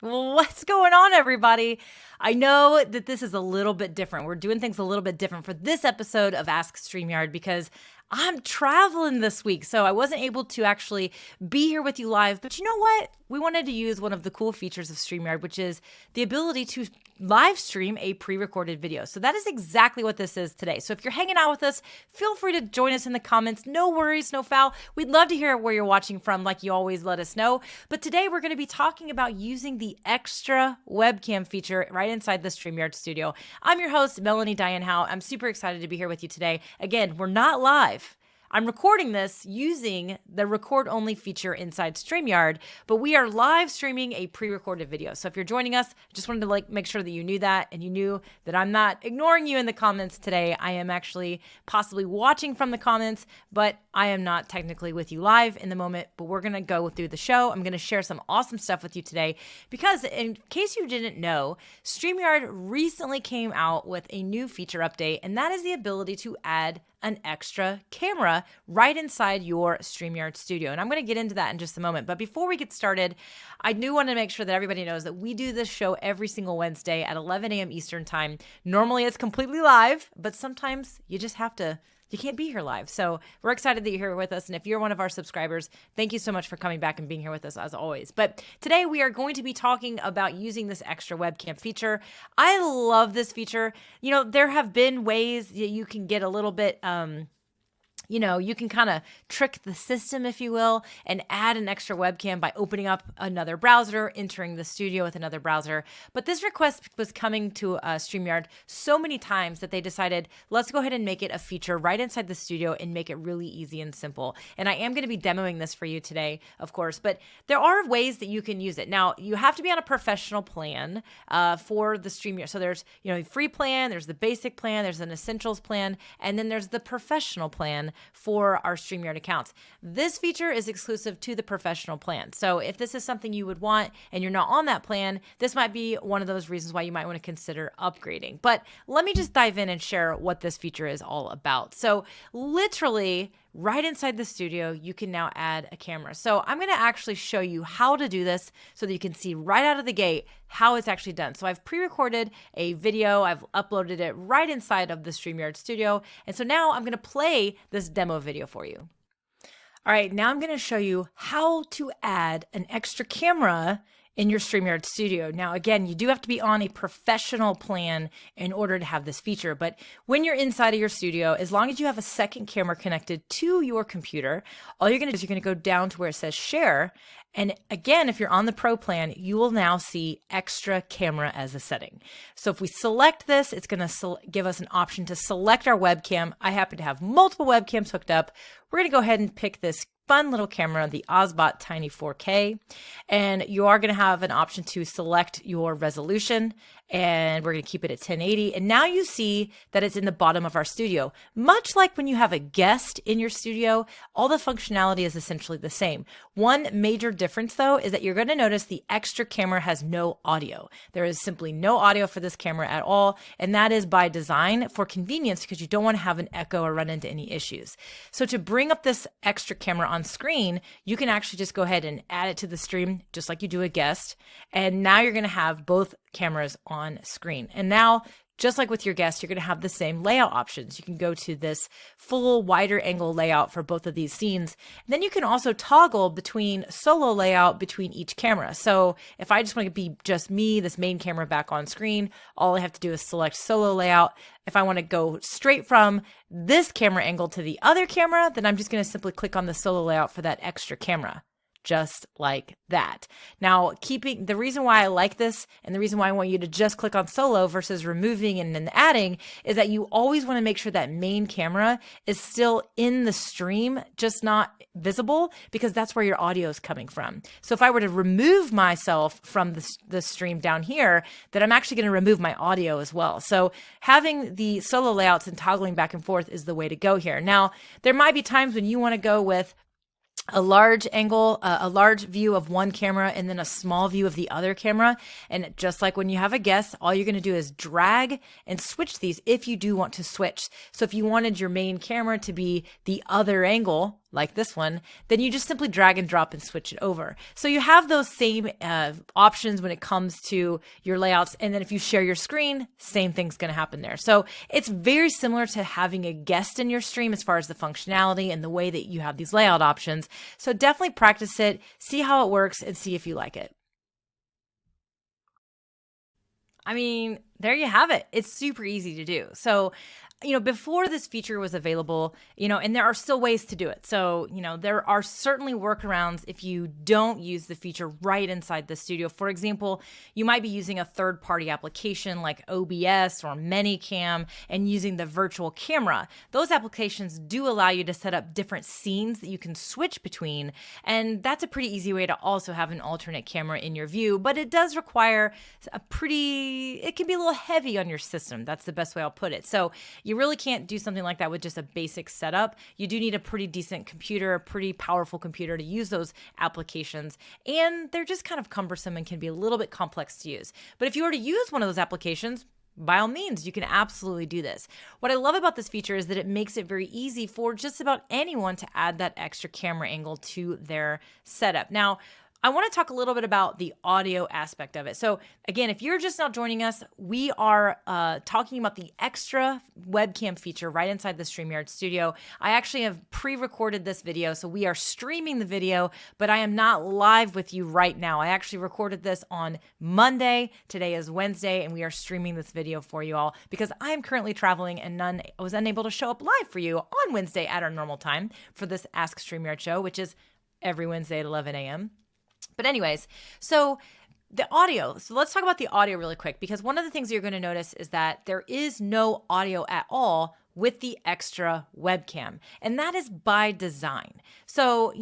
What's going on, everybody? I know that this is a little bit different. We're doing things a little bit different for this episode of Ask StreamYard because I'm traveling this week, so I wasn't able to actually be here with you live. But you know what? We wanted to use one of the cool features of StreamYard, which is the ability to live stream a pre-recorded video. So that is exactly what this is today. So if you're hanging out with us, feel free to join us in the comments. No worries, no foul. We'd love to hear where you're watching from, like you always let us know. But today we're going to be talking about using the extra webcam feature right inside the StreamYard studio. I'm your host, Melanie Dyann Howe. I'm super excited to be here with you today. Again, we're not live. I'm recording this using the record only feature inside StreamYard, but we are live streaming a pre-recorded video. So if you're joining us, I just wanted to make sure that you knew that and you knew that I'm not ignoring you in the comments today. I am actually possibly watching from the comments, but I am not technically with you live in the moment, but we're going to go through the show. I'm going to share some awesome stuff with you today because in case you didn't know, StreamYard recently came out with a new feature update, and that is the ability to add an extra camera right inside your StreamYard studio. And I'm going to get into that in just a moment. But before we get started, I do want to make sure that everybody knows that we do this show every single Wednesday at 11 a.m. Eastern time. Normally it's completely live, but sometimes you just have to you can't be here live. So we're excited that you're here with us. And if you're one of our subscribers, thank you so much for coming back and being here with us as always. But today we are going to be talking about using this extra webcam feature. I love this feature. You know, there have been ways that you can get a little bit, you can kind of trick the system, if you will, and add an extra webcam by opening up another browser, entering the studio with another browser. But this request was coming to StreamYard so many times that they decided, let's go ahead and make it a feature right inside the studio and make it really easy and simple. And I am going to be demoing this for you today, of course, but there are ways that you can use it. Now, you have to be on a professional plan for the StreamYard. So there's, free plan, there's the basic plan, there's an essentials plan, and then there's the professional plan for our StreamYard accounts. This feature is exclusive to the professional plan. So if this is something you would want and you're not on that plan, this might be one of those reasons why you might want to consider upgrading. But let me just dive in and share what this feature is all about. So literally right inside the studio, you can now add a camera. So I'm going to actually show you how to do this so that you can see right out of the gate how it's actually done. So I've pre-recorded a video. I've uploaded it right inside of the StreamYard studio. And so now I'm going to play this demo video for you. All right, now I'm going to show you how to add an extra camera in your StreamYard studio. Now, again, you do have to be on a professional plan in order to have this feature, but when you're inside of your studio, as long as you have a second camera connected to your computer, all you're gonna do is you're gonna go down to where it says share. And again, if you're on the pro plan, you will now see extra camera as a setting. So if we select this, it's gonna give us an option to select our webcam. I happen to have multiple webcams hooked up. We're gonna go ahead and pick this fun little camera, the Osbot Tiny 4K, and you are going to have an option to select your resolution, and we're going to keep it at 1080. And now you see that it's in the bottom of our studio. Much like when you have a guest in your studio, all the functionality is essentially the same. One major difference though is that you're going to notice the extra camera has no audio. There is simply no audio for this camera at all, and that is by design for convenience because you don't want to have an echo or run into any issues. So to bring up this extra camera on screen, you can actually just go ahead and add it to the stream just like you do a guest. And now you're going to have both cameras on screen. And now just like with your guests, you're going to have the same layout options. You can go to this full wider angle layout for both of these scenes. And then you can also toggle between solo layout between each camera. So if I just want to be just me, this main camera back on screen, all I have to do is select solo layout. If I want to go straight from this camera angle to the other camera, then I'm just going to simply click on the solo layout for that extra camera. Just like that. Now, the reason why I like this and the reason why I want you to just click on solo versus removing and then adding is that you always want to make sure that main camera is still in the stream, just not visible, because that's where your audio is coming from. So if I were to remove myself from the stream down here, then I'm actually going to remove my audio as well. So having the solo layouts and toggling back and forth is the way to go here. Now, there might be times when you want to go with a large angle, a large view of one camera, and then a small view of the other camera. And just like when you have a guest, all you're going to do is drag and switch these if you do want to switch. So if you wanted your main camera to be the other angle, like this one, then you just simply drag and drop and switch it over. So you have those same options when it comes to your layouts. And then if you share your screen, same thing's going to happen there. So it's very similar to having a guest in your stream as far as the functionality and the way that you have these layout options. So definitely practice it, see how it works, and see if you like it. I mean, there you have it. It's super easy to do. So, before this feature was available, and there are still ways to do it. So, there are certainly workarounds if you don't use the feature right inside the studio. For example, you might be using a third-party application like OBS or ManyCam and using the virtual camera. Those applications do allow you to set up different scenes that you can switch between. And that's a pretty easy way to also have an alternate camera in your view, but it does require it can be a little heavy on your system. That's the best way I'll put it. So you really can't do something like that with just a basic setup. You do need a pretty decent computer, a pretty powerful computer to use those applications. And they're just kind of cumbersome and can be a little bit complex to use. But if you were to use one of those applications, by all means, you can absolutely do this. What I love about this feature is that it makes it very easy for just about anyone to add that extra camera angle to their setup. Now, I want to talk a little bit about the audio aspect of it. So again, if you're just now joining us, we are talking about the extra webcam feature right inside the StreamYard studio. I actually have pre-recorded this video, so we are streaming the video, but I am not live with you right now. I actually recorded this on Monday. Today is Wednesday, and we are streaming this video for you all because I am currently traveling and was unable to show up live for you on Wednesday at our normal time for this Ask StreamYard show, which is every Wednesday at 11 a.m. But anyways, so the audio. So let's talk about the audio really quick, because one of the things you're going to notice is that there is no audio at all with the extra webcam. And that is by design. So,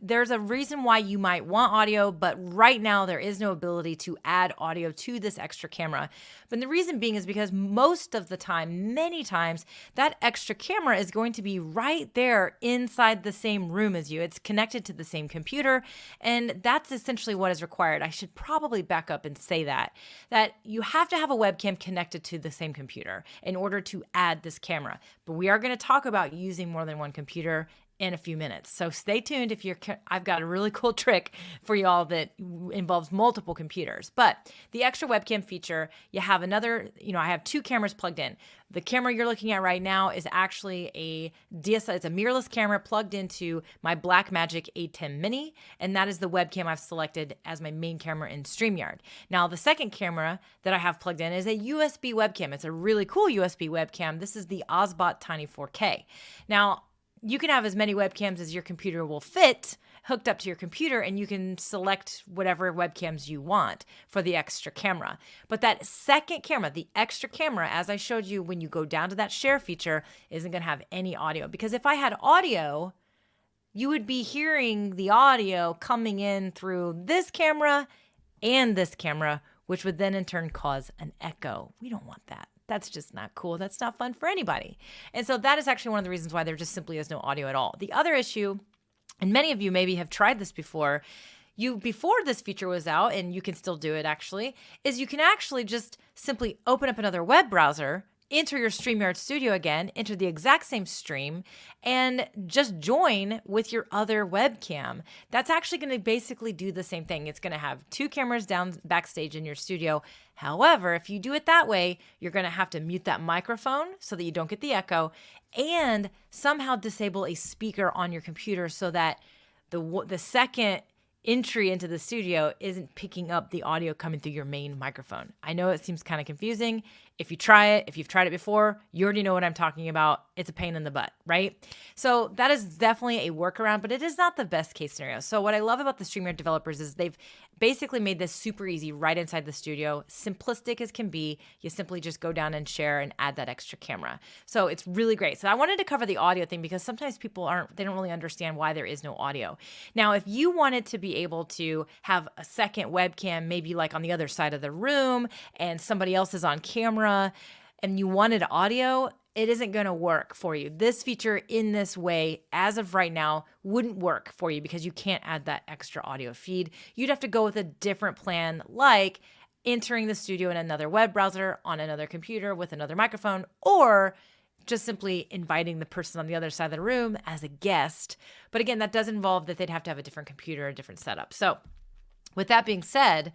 there's a reason why you might want audio, but right now there is no ability to add audio to this extra camera. But the reason being is because most of the time, many times, that extra camera is going to be right there inside the same room as you. It's connected to the same computer, and that's essentially what is required. I should probably back up and say that you have to have a webcam connected to the same computer in order to add this camera. But we are going to talk about using more than one computer in a few minutes. So stay tuned. I've got a really cool trick for y'all that involves multiple computers. But the extra webcam feature, you have another, I have two cameras plugged in. The camera you're looking at right now is actually a DSLR. It's a mirrorless camera plugged into my Blackmagic A10 Mini, and that is the webcam I've selected as my main camera in StreamYard. Now, the second camera that I have plugged in is a USB webcam. It's a really cool USB webcam. This is the Osbot Tiny 4K. Now, you can have as many webcams as your computer will fit hooked up to your computer, and you can select whatever webcams you want for the extra camera. But that second camera, the extra camera, as I showed you when you go down to that share feature, isn't going to have any audio. Because if I had audio, you would be hearing the audio coming in through this camera and this camera, which would then in turn cause an echo. We don't want that. That's just not cool. That's not fun for anybody. And so that is actually one of the reasons why there just simply is no audio at all. The other issue, and many of you maybe have tried this before, before this feature was out, and you can still do it actually, is you can actually just simply open up another web browser, enter your StreamYard studio again, enter the exact same stream, and just join with your other webcam. That's actually going to basically do the same thing. It's going to have 2 cameras down backstage in your studio. However, if you do it that way, you're going to have to mute that microphone so that you don't get the echo, and somehow disable a speaker on your computer so that the second entry into the studio isn't picking up the audio coming through your main microphone. I know it seems kind of confusing. If you try it, if you've tried it before, you already know what I'm talking about. It's a pain in the butt, right? So that is definitely a workaround, but it is not the best case scenario. So what I love about the StreamYard developers is they've basically made this super easy right inside the studio, simplistic as can be. You simply just go down and share and add that extra camera. So it's really great. So I wanted to cover the audio thing because sometimes people they don't really understand why there is no audio. Now, if you wanted to be able to have a second webcam, maybe like on the other side of the room and somebody else is on camera and you wanted audio, it isn't going to work for you. This feature in this way, as of right now, wouldn't work for you because you can't add that extra audio feed. You'd have to go with a different plan, like entering the studio in another web browser on another computer with another microphone, or just simply inviting the person on the other side of the room as a guest. But again, that does involve that they'd have to have a different computer, a different setup. So with that being said,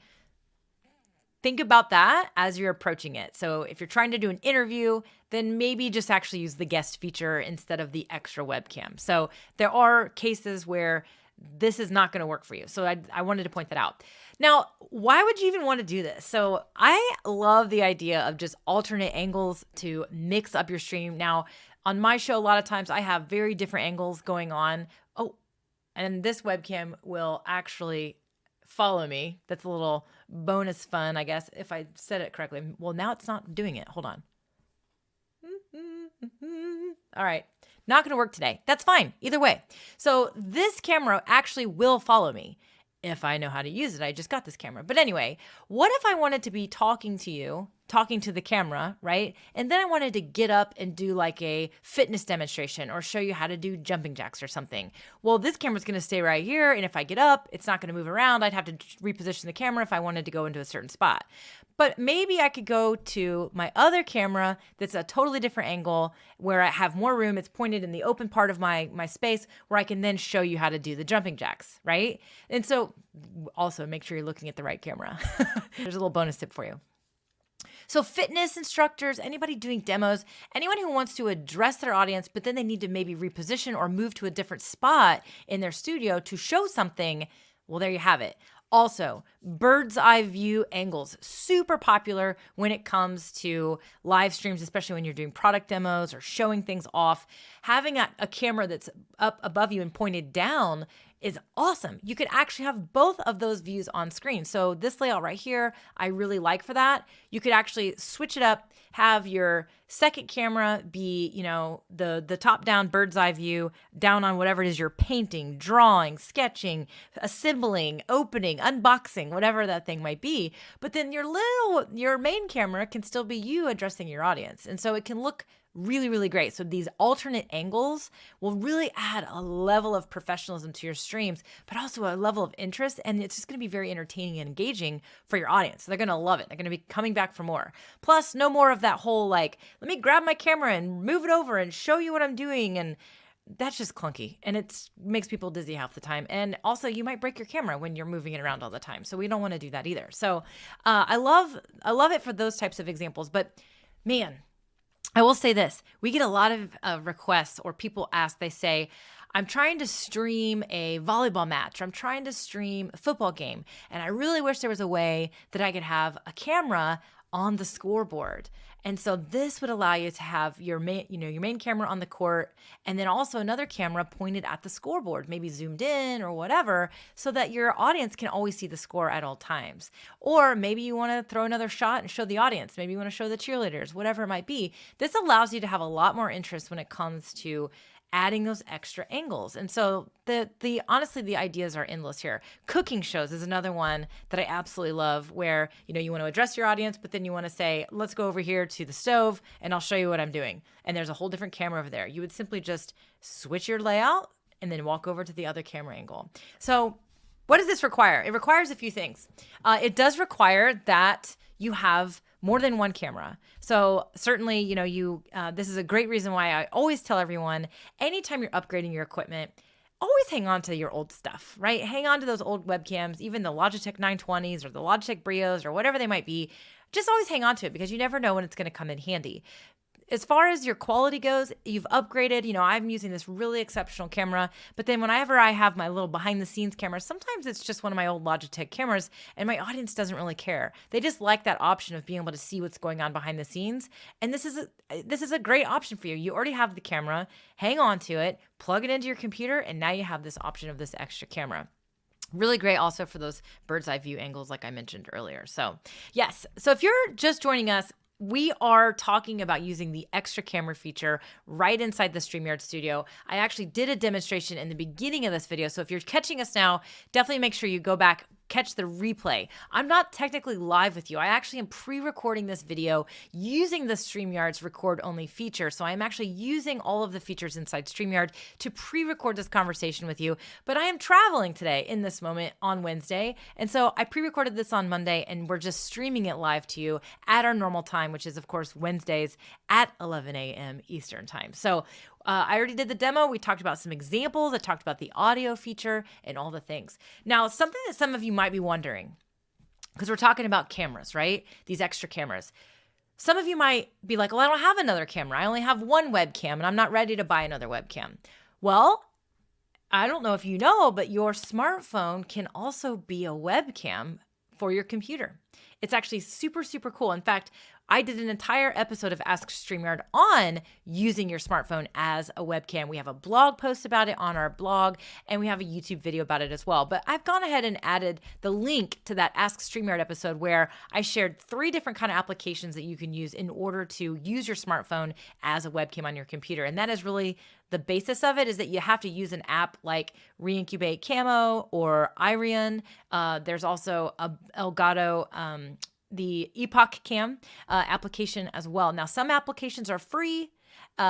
think about that as you're approaching it. So if you're trying to do an interview, then maybe just actually use the guest feature instead of the extra webcam. So there are cases where this is not going to work for you. So I wanted to point that out. Now, why would you even want to do this? So I love the idea of just alternate angles to mix up your stream. Now, on my show, a lot of times I have very different angles going on. Oh, and this webcam will actually follow me. That's a little bonus fun, I guess, if I said it correctly. Well, now it's not doing it. Hold on. All right. Not going to work today. That's fine. Either way. So this camera actually will follow me if I know how to use it. I just got this camera. But anyway, what if I wanted to be talking to you, talking to the camera, right? And then I wanted to get up and do like a fitness demonstration or show you how to do jumping jacks or something. Well, this camera's going to stay right here. And if I get up, it's not going to move around. I'd have to reposition the camera if I wanted to go into a certain spot. But maybe I could go to my other camera that's a totally different angle where I have more room. It's pointed in the open part of my space where I can then show you how to do the jumping jacks, right? And so also make sure you're looking at the right camera. There's a little bonus tip for you. So fitness instructors, anybody doing demos, anyone who wants to address their audience, but then they need to maybe reposition or move to a different spot in their studio to show something, well, there you have it. Also, bird's eye view angles, super popular when it comes to live streams, especially when you're doing product demos or showing things off. Having a camera that's up above you and pointed down is awesome. You could actually have both of those views on screen. So this layout right here, I really like for that. You could actually switch it up, have your second camera be, the top-down bird's eye view down on whatever it is you're painting, drawing, sketching, assembling, opening, unboxing, whatever that thing might be. But then your main camera can still be you addressing your audience. And so it can look really, really great. So these alternate angles will really add a level of professionalism to your streams, but also a level of interest. And it's just going to be very entertaining and engaging for your audience. They're going to love it. They're going to be coming back for more. Plus, no more of that whole let me grab my camera and move it over and show you what I'm doing. And that's just clunky and it makes people dizzy half the time. And also you might break your camera when you're moving it around all the time. So we don't want to do that either. So I love it for those types of examples, but man, I will say this, we get a lot of requests or people ask, they say, I'm trying to stream a volleyball match, or I'm trying to stream a football game, and I really wish there was a way that I could have a camera on the scoreboard. And so this would allow you to have your main camera on the court and then also another camera pointed at the scoreboard, maybe zoomed in or whatever, so that your audience can always see the score at all times. Or maybe you want to throw another shot and show the audience. Maybe you want to show the cheerleaders, whatever it might be. This allows you to have a lot more interest when it comes to adding those extra angles. And so honestly, the ideas are endless here. Cooking shows is another one that I absolutely love where, you want to address your audience, but then you want to say, let's go over here to the stove and I'll show you what I'm doing. And there's a whole different camera over there. You would simply just switch your layout and then walk over to the other camera angle. So what does this require? It requires a few things. It does require that you have more than one camera. So certainly, this is a great reason why I always tell everyone, anytime you're upgrading your equipment, always hang on to your old stuff, right? Hang on to those old webcams, even the Logitech 920s or the Logitech Brios or whatever they might be. Just always hang on to it because you never know when it's going to come in handy. As far as your quality goes, you've upgraded. I'm using this really exceptional camera, but then whenever I have my little behind the scenes camera, sometimes it's just one of my old Logitech cameras and my audience doesn't really care. They just like that option of being able to see what's going on behind the scenes. And this is a great option for you. You already have the camera, hang on to it, plug it into your computer, and now you have this option of this extra camera. Really great also for those bird's eye view angles like I mentioned earlier. So yes, so if you're just joining us, we are talking about using the extra camera feature right inside the StreamYard studio. I actually did a demonstration in the beginning of this video. So if you're catching us now, definitely make sure you go back, catch the replay. I'm not technically live with you. I actually am pre-recording this video using the StreamYard's record only feature. So I'm actually using all of the features inside StreamYard to pre-record this conversation with you. But I am traveling today in this moment on Wednesday. And so I pre-recorded this on Monday and we're just streaming it live to you at our normal time, which is of course Wednesdays at 11 a.m. Eastern time. So I already did the demo. We talked about some examples. I talked about the audio feature and all the things. Now, something that some of you might be wondering, because we're talking about cameras, right? These extra cameras. Some of you might be like, well, I don't have another camera. I only have one webcam and I'm not ready to buy another webcam. Well, I don't know if you know, but your smartphone can also be a webcam for your computer. It's actually super, super cool. In fact, I did an entire episode of Ask StreamYard on using your smartphone as a webcam. We have a blog post about it on our blog, and we have a YouTube video about it as well. But I've gone ahead and added the link to that Ask StreamYard episode where I shared 3 different kind of applications that you can use in order to use your smartphone as a webcam on your computer. And that is really the basis of it, is that you have to use an app like Reincubate Camo or Irion. There's also a Elgato, the Epoch Cam application as well. Now, some applications are free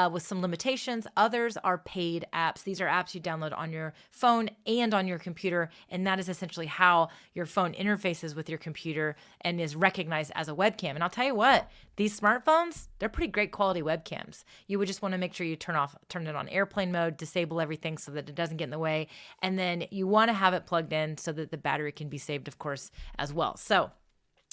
with some limitations. Others are paid apps. These are apps you download on your phone and on your computer, and that is essentially how your phone interfaces with your computer and is recognized as a webcam. And I'll tell you what, these smartphones, they're pretty great quality webcams. You would just want to make sure you turn it on airplane mode, disable everything so that it doesn't get in the way, and then you want to have it plugged in so that the battery can be saved, of course, as well. So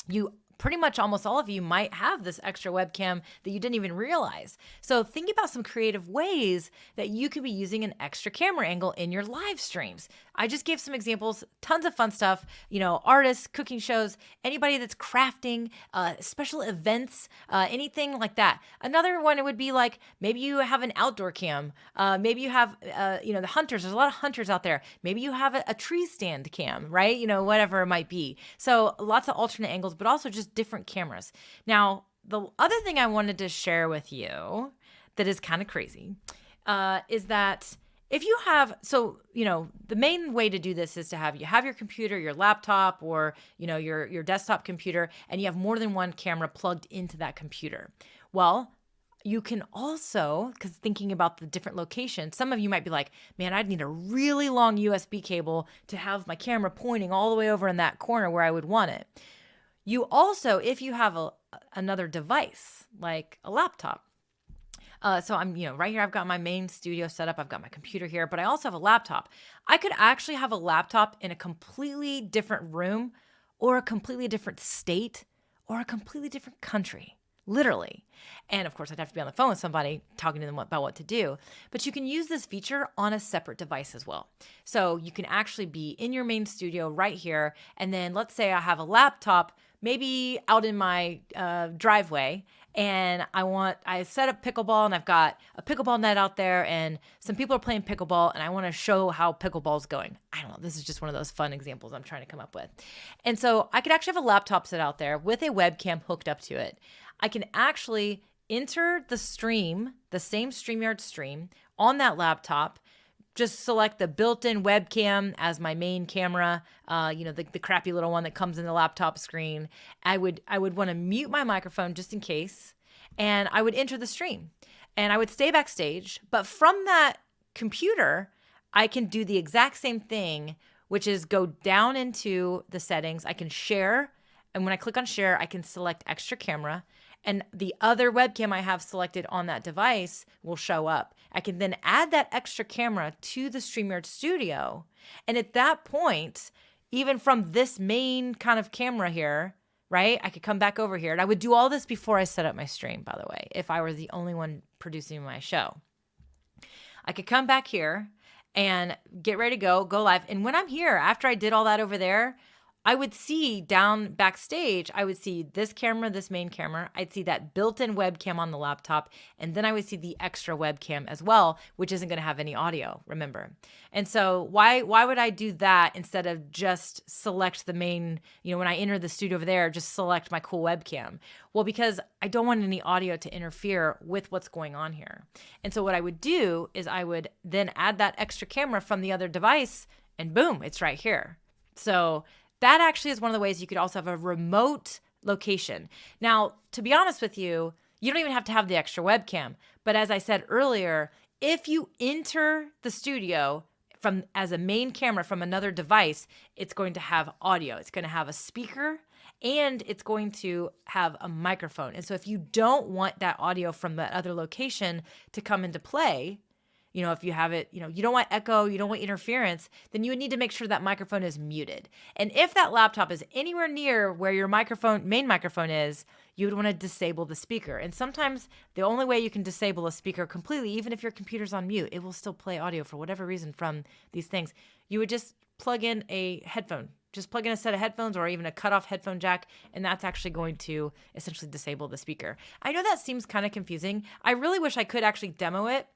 you pretty much almost all of you might have this extra webcam that you didn't even realize. So think about some creative ways that you could be using an extra camera angle in your live streams. I just gave some examples, tons of fun stuff, artists, cooking shows, anybody that's crafting, special events, anything like that. Another one, it would be like, maybe you have an outdoor cam. Maybe you have, the hunters, there's a lot of hunters out there. Maybe you have a tree stand cam, right? Whatever it might be. So lots of alternate angles, but also just different cameras. Now, the other thing I wanted to share with you that is kind of crazy is that if you have, the main way to do this is to have your computer, your laptop, or, your desktop computer, and you have more than one camera plugged into that computer. Well, you can also, because thinking about the different locations, some of you might be like, man, I'd need a really long USB cable to have my camera pointing all the way over in that corner where I would want it. You also, if you have another device, like a laptop, so I'm, right here, I've got my main studio set up. I've got my computer here, but I also have a laptop. I could actually have a laptop in a completely different room or a completely different state or a completely different country, literally. And of course, I'd have to be on the phone with somebody talking to them about what to do. But you can use this feature on a separate device as well. So you can actually be in your main studio right here. And then let's say I have a laptop maybe out in my driveway, and I set up pickleball, and I've got a pickleball net out there, and some people are playing pickleball, and I want to show how pickleball's going. I don't know. This is just one of those fun examples I'm trying to come up with. And so I could actually have a laptop set out there with a webcam hooked up to it. I can actually enter the stream, the same StreamYard stream on that laptop, just select the built-in webcam as my main camera, the crappy little one that comes in the laptop screen. I would want to mute my microphone just in case, and I would enter the stream. And I would stay backstage, but from that computer, I can do the exact same thing, which is go down into the settings. I can share And when I click on share, I can select extra camera, and the other webcam I have selected on that device will show up. I can then add that extra camera to the StreamYard Studio. And at that point, even from this main kind of camera here, right, I could come back over here. And I would do all this before I set up my stream, by the way, if I were the only one producing my show. I could come back here and get ready to go live. And when I'm here, after I did all that over there, I would see down backstage, I would see this camera, this main camera. I'd see that built-in webcam on the laptop. And then I would see the extra webcam as well, which isn't going to have any audio, remember. And so why would I do that instead of just select the main, when I enter the studio over there, just select my cool webcam? Well, because I don't want any audio to interfere with what's going on here. And so what I would do is I would then add that extra camera from the other device, and boom, it's right here. So that actually is one of the ways you could also have a remote location. Now, to be honest with you, you don't even have to have the extra webcam. But as I said earlier, if you enter the studio as a main camera from another device, it's going to have audio. It's going to have a speaker, and it's going to have a microphone. And so if you don't want that audio from that other location to come into play, if you have it, you don't want echo, you don't want interference, then you would need to make sure that microphone is muted. And if that laptop is anywhere near where your main microphone is, you would want to disable the speaker. And sometimes the only way you can disable a speaker completely, even if your computer's on mute, it will still play audio for whatever reason from these things. You would just plug in a headphone. Just plug in a set of headphones or even a cutoff headphone jack, and that's actually going to essentially disable the speaker. I know that seems kind of confusing. I really wish I could actually demo it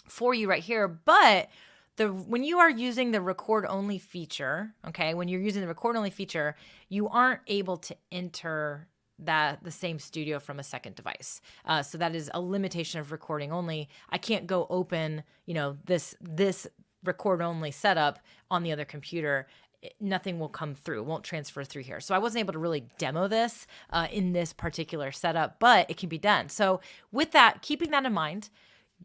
for you right here, but when you are using the record only feature, okay, when you're using the record only feature, you aren't able to enter the same studio from a second device. So that is a limitation of recording only. I can't go open, this record only setup on the other computer. Nothing will come through, won't transfer through here. So I wasn't able to really demo this in this particular setup, but it can be done. So with that, keeping that in mind,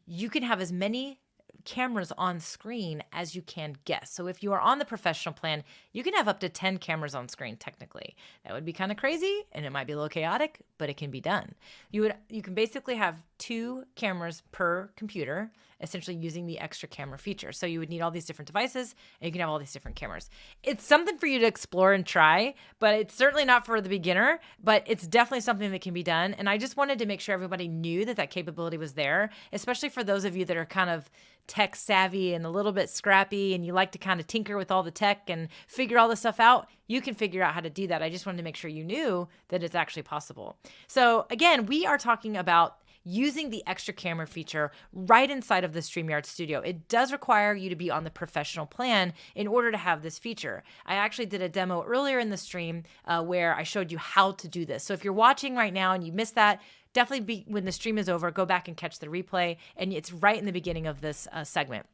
you can have as many cameras on screen as you can guess. So if you are on the professional plan, you can have up to 10 cameras on screen technically. That would be kind of crazy and it might be a little chaotic, but it can be done. You can basically have 2 cameras per computer, essentially using the extra camera feature. So you would need all these different devices and you can have all these different cameras. It's something for you to explore and try, but it's certainly not for the beginner, but it's definitely something that can be done. And I just wanted to make sure everybody knew that capability was there, especially for those of you that are kind of tech savvy and a little bit scrappy and you like to kind of tinker with all the tech and figure all this stuff out. You can figure out how to do that. I just wanted to make sure you knew that it's actually possible. So again, we are talking about using the extra camera feature right inside of the StreamYard Studio. It does require you to be on the professional plan in order to have this feature. I actually did a demo earlier in the stream where I showed you how to do this. So if you're watching right now and you missed that, definitely when the stream is over, go back and catch the replay. And it's right in the beginning of this segment.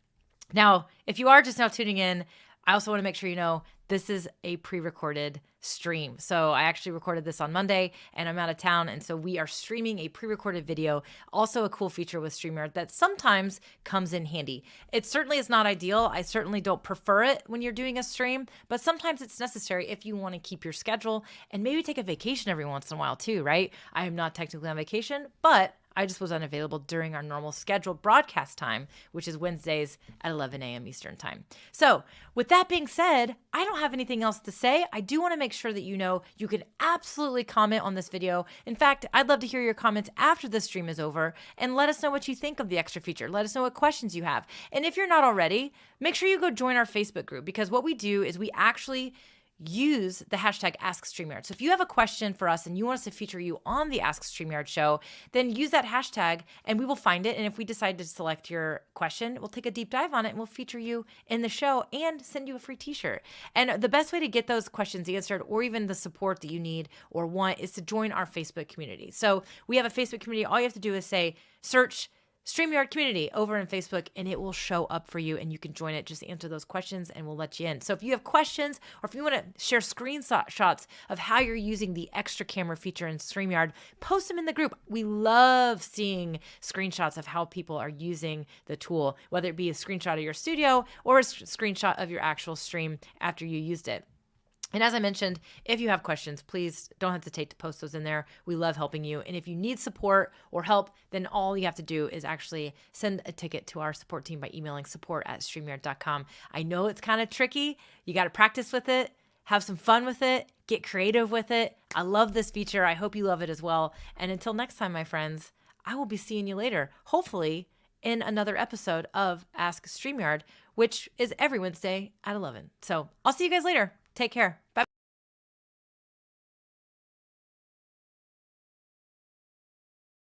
Now, if you are just now tuning in, I also want to make sure you know this is a pre-recorded stream. So I actually recorded this on Monday and I'm out of town. And so we are streaming a pre-recorded video, also a cool feature with StreamYard that sometimes comes in handy. It certainly is not ideal. I certainly don't prefer it when you're doing a stream, but sometimes it's necessary if you want to keep your schedule and maybe take a vacation every once in a while too, right? I am not technically on vacation, but I just was unavailable during our normal scheduled broadcast time, which is Wednesdays at 11 a.m. Eastern time. So with that being said, I don't have anything else to say. I do want to make sure that you know you can absolutely comment on this video. In fact, I'd love to hear your comments after the stream is over and let us know what you think of the extra feature. Let us know what questions you have. And if you're not already, make sure you go join our Facebook group because what we do is we actually use the hashtag Ask StreamYard. So if you have a question for us and you want us to feature you on the Ask StreamYard show, then use that hashtag and we will find it. And if we decide to select your question, we'll take a deep dive on it and we'll feature you in the show and send you a free t-shirt. And the best way to get those questions answered or even the support that you need or want is to join our Facebook community. So we have a Facebook community. All you have to do is search StreamYard community over on Facebook and it will show up for you and you can join it. Just answer those questions and we'll let you in. So if you have questions or if you want to share screenshots of how you're using the extra camera feature in StreamYard, post them in the group. We love seeing screenshots of how people are using the tool, whether it be a screenshot of your studio or a screenshot of your actual stream after you used it. And as I mentioned, if you have questions, please don't hesitate to post those in there. We love helping you. And if you need support or help, then all you have to do is actually send a ticket to our support team by emailing support@streamyard.com. I know it's kind of tricky. You got to practice with it, have some fun with it, get creative with it. I love this feature. I hope you love it as well. And until next time, my friends, I will be seeing you later, hopefully in another episode of Ask StreamYard, which is every Wednesday at 11. So I'll see you guys later. Take care. Bye.